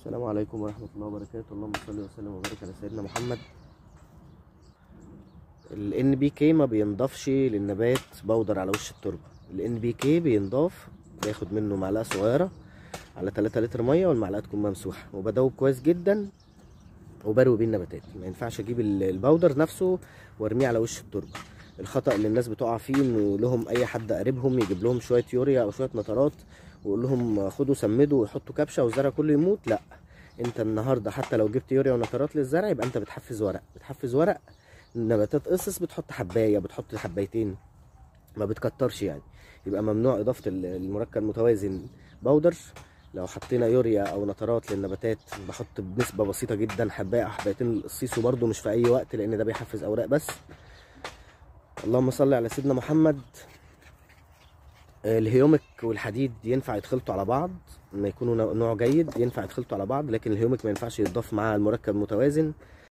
السلام عليكم ورحمة الله وبركاته. اللهم صل وسلم وبارك على سيدنا محمد. ال NPK ما بينضافش للنبات بودر على وش التربة. ال NPK بينضاف، باخد منه معلقة صغيرة على 3 لتر مية، والمعلقة تكون ممسوحة، وبدوب كويس جدا وبروي بيه النباتات. ما ينفعش اجيب البودر نفسه وارميه على وش التربة. الخطأ اللي الناس بتقع فيه انه لهم اي حد قريبهم يجيب لهم شوية يوريا او شوية نترات ويقول لهم خدوا سمدوا ويحطوا كبشة والزرع كله يموت. لا، انت النهارده حتى لو جبت يوريا ونترات للزرع يبقى انت بتحفز ورق، بتحفز ورق. النباتات قصص بتحط حبايه، بتحط حبايتين، ما بتكترش يعني. يبقى ممنوع اضافه المركب المتوازن بودر. لو حطينا يوريا او نترات للنباتات بحط بنسبه بسيطه جدا، حبايه او حبايتين للقصيص، وبرده مش في اي وقت لان ده بيحفز اوراق بس. اللهم صل على سيدنا محمد. الهيومك والحديد ينفع يتخلطوا على بعض، ما يكونوا نوع جيد ينفع يتخلطوا على بعض، لكن الهيومك ما ينفعش يتضاف مع المركب المتوازن.